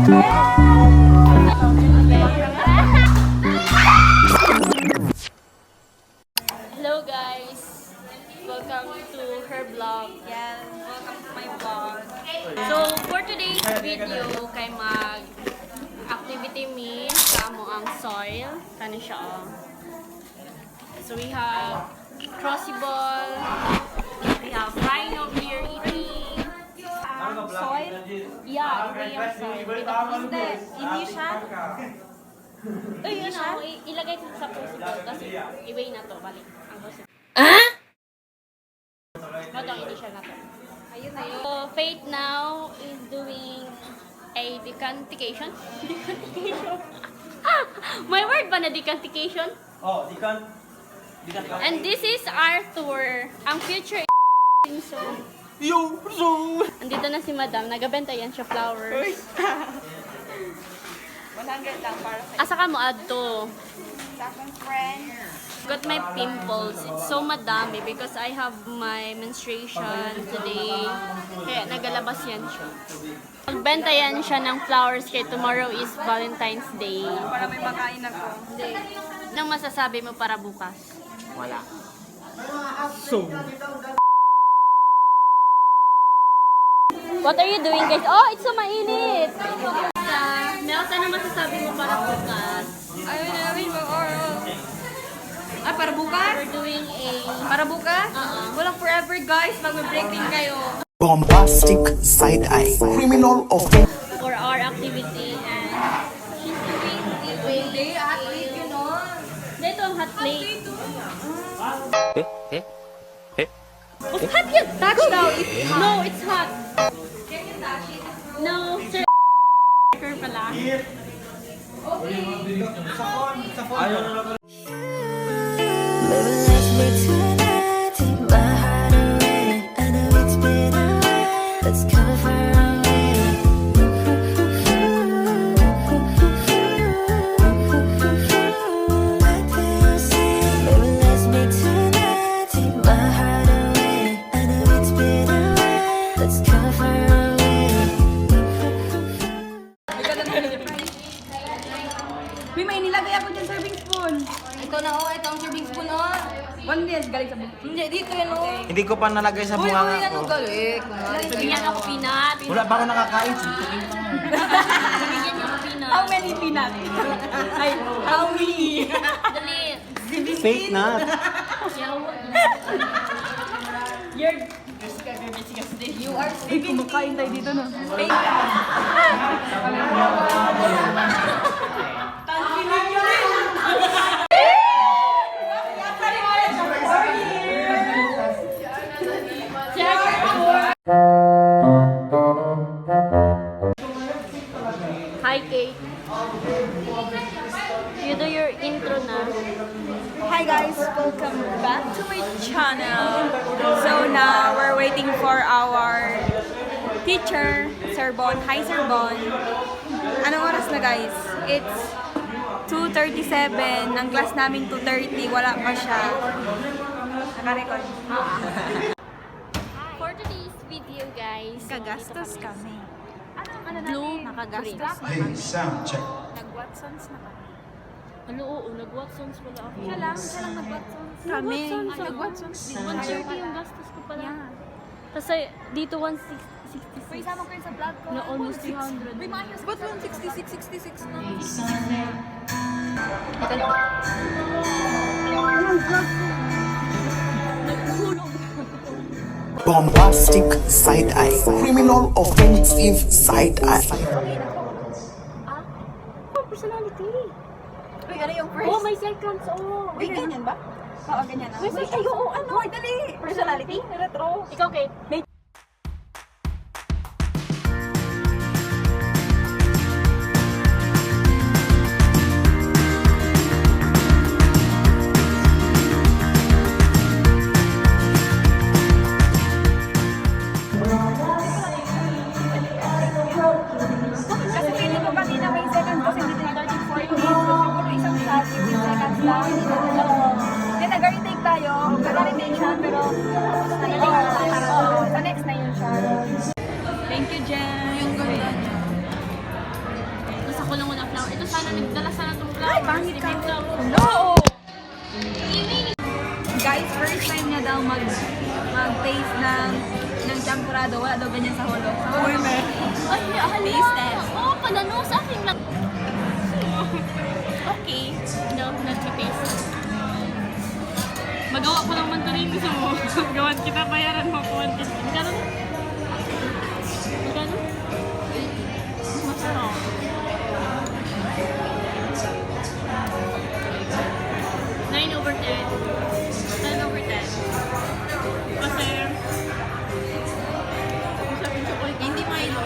Hello guys! Welcome to her vlog. Yes, welcome to my vlog. So for today's video, kay mag activity me sa amo ang soil. Tani siya oh. So we have crossy ball, we have rhino beer eating. Soil? Yeah, ito yung soil. Hindi, hindi siya. Ito yun oh, ilagay ko sa crucible kasi i-weigh na to, balik. Ang crucible. Ito ang initial na to. Ayun na yun. So, Faith now is doing a decantication. Decantication. May word ba na decantication? Oh, dikan. And this is Arthur, ang future so. Yo, so. Andito na si Madam, nagabenta yan siya flowers. 100 lang para sa Asa ka mo adto? second friend. Got my pimples. It's so madami because I have my menstruation today. Kaya nagalabas yan siya. Magbenta yan siya ng flowers kaya tomorrow is Valentine's Day. Para may makain ako. Hindi. Anong masasabi mo para bukas? Wala. So. What are you doing guys? Oh, it's so mainit! Melta, anong masasabi mo para bukas? Ayun na namin mag-oral. Ay, para bukas? We're doing a... Para bukas? Uh-uh. Walang forever guys, mag-break din kayo. Bombastic side eye, criminal offense. For our activity and she's doing the way. Hindi, athlete yun o. Dito ang hot plate. Oh, hot yun! Touch daw! No, it's hot! Can you touch it? No, sir. Pala. Baby, let's be tonight. Take my heart away. I know it's been a while. Let's cover our way. What do you say? Baby, let's be tonight. Take my heart away. I know it's been a while. Let's cover our way. May nilagay ako dyan serving spoon. Ito na oh, ito ang serving spoon oh. One dish, galing sa buko. Hindi, dito yan oh. Hindi ko pa nalagay sa Uy, bunga yan ko. ang galing. Bigyan ako peanut. Wala pa ako nakakain. Suntukin pa nga. Bigyan niyo ako peanut. How many peanut? Ay, how many? Dali. Fake na. You're... You are sick. Kumakain tayo dito no. Fake. Hi, Kate. You do your intro na. Hi guys, welcome back to my channel. So now we're waiting for our teacher, Sir Bon. Hi Sir Bon. Anong oras na guys? It's 2:37. Ang class namin 2:30. Wala pa siya. Naka-record. For today's video, guys. Kagastos kami. Blue, Nakagastos na Hey, kami. sound check. Nag-Watsons na kami. Ano, oo, nag-Watsons wala ako. Siya lang nag-Watsons. Kami. Nag-Watsons din. 130 yung gastos ko pala. Yeah. Kasi dito 166. Uy, sama ko yun sa vlog ko. Na almost 300. Uy, maayos. Ba't 166 na? Nagkulong. Bombastic side eye, criminal offensive side eye. Personality. Uy, ano yung first? Oh, may seconds. Oh. Uy, ganyan ba? Oo, ganyan na. Uy, ay, oo, ano? Uy, dali! Personality? Retro. Ikaw, Kate. Kasi feeling ko kanina may second kasi dito yung 34 minutes. So, siguro isang shot, 15 seconds lang. Then, nag-retake tayo. Nag-retake siya, pero sanay na nagdala sana itong flowers. pangit ka. Dito. Oo! Guys, first time niya daw mag-taste ng champurado. Wala daw ganyan sa holo. Uy, me. Ay, hala. Taste test. Oo, panano sa akin lang. Okay. No, nag-taste. Magawa ko naman ito rin. Gusto mo. Gawan kita, bayaran mo ko. Magkano? Magkano? Masarap. Nine over 10. 10 over 10. Kasi, sabi ko, hindi Milo.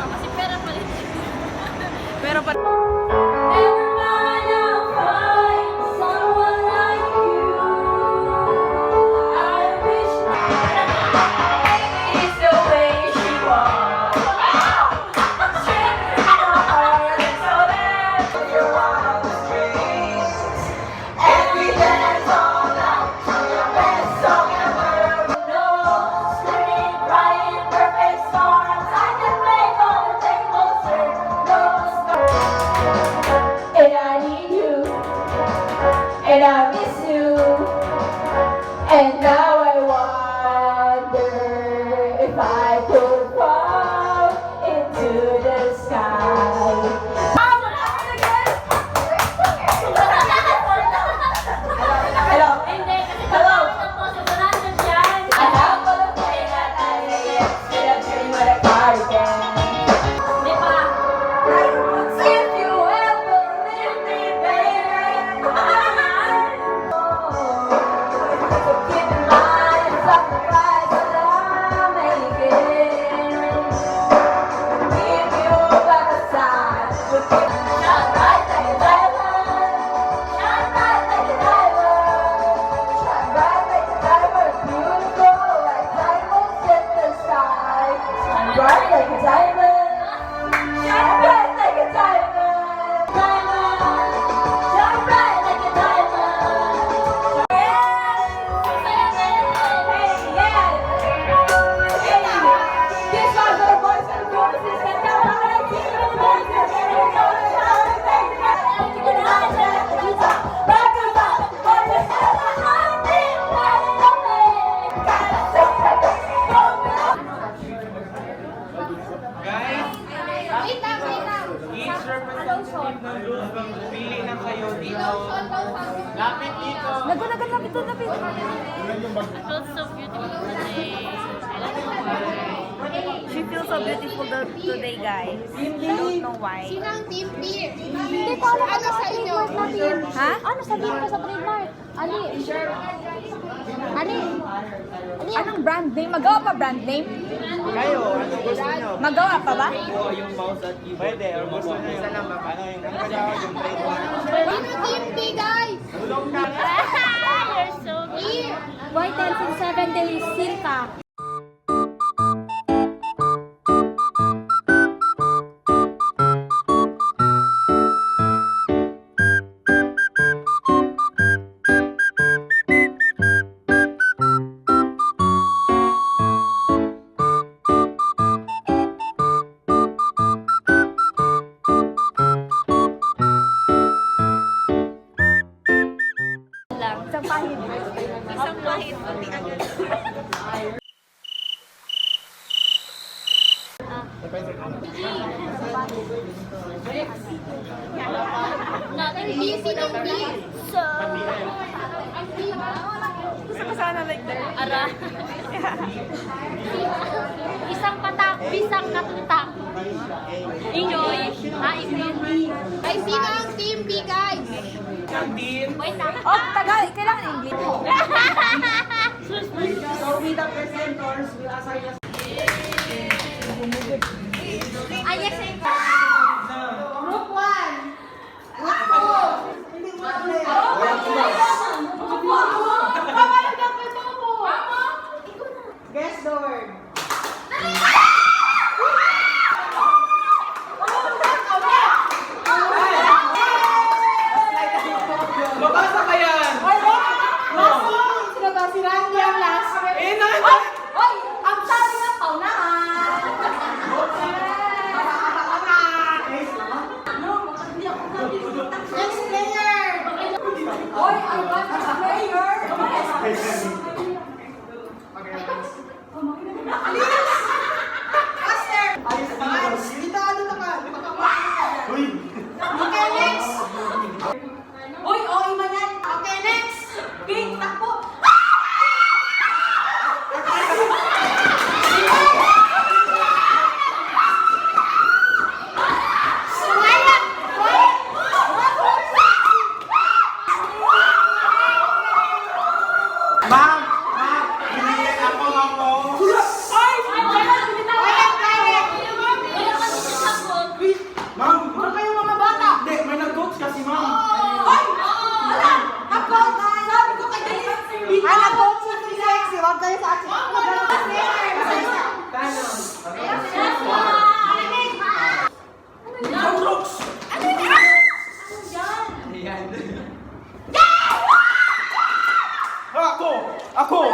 Kasi pera pa rin. Pero pa... And I need you, and I miss you, and now I wonder if I could fall into the sky. Hello? Hello? I have all the pain that I need, and I'm dreaming with a cardigan. If you ever leave me, baby, so keep in mind the sacrifice that I'm making. Give you by my side, we'll keep shine bright like a diamond, shine bright like a diamond, shine bright like a diamond, beautiful like diamonds in the sky, shine bright like a diamond. Shine bright like a diamond, diamond. Shine bright like a diamond. Hey, yeah. Hey, this one's for the boys and girls. This is the one I see for the boys and girls. Guys, each representative ng group, pili na kayo dito. Lapit dito. Lapit. It feels so beautiful today. I don't know why. She feels so beautiful today, guys. I don't know why. Sinang team B? Hindi ko alam ano sa inyo. Ha? Ano sabihin ko sa trademark? Ali. Ali. Anong brand name? Magawa pa brand name? Kayo, ano gusto nyo? Magawa pa ba? O yung mouse at keyboard. Pwede, or gusto nyo yung ano yung yung trademark. Sino team B, guys? You're so cute. White Dance in 7 days, Silka. Lang. Isang pahid. Isang pahid. Pati agad. Natin B, sinang B? so. Gusto ko sana like that. Ara. Isang patak, bisang katutak. Enjoy. Enjoy. Ay, sino ang team B, guys? Wait lang. Oh, tagal. Kailangan English. So with the presenters, we'll assign us Ay, yes, I Group 1. si Randy ang last. Eh, Hoy! Ang sabi ng paunahan! Next player! Hoy! Ang ganda sa player! Master! Dito, ano na ka? Okay, next! Hoy! Okay man yan! Okay, next! King, takbo! Ma'am! Hindi ako. Ma'am! Ano kayo mga bata? Hindi, may nag-coach kasi ma'am. Hoy! Wala! Nag-coach! Sabi ko kay Denise! Nag-coach si Sexy, wag kayo sa akin. Ako!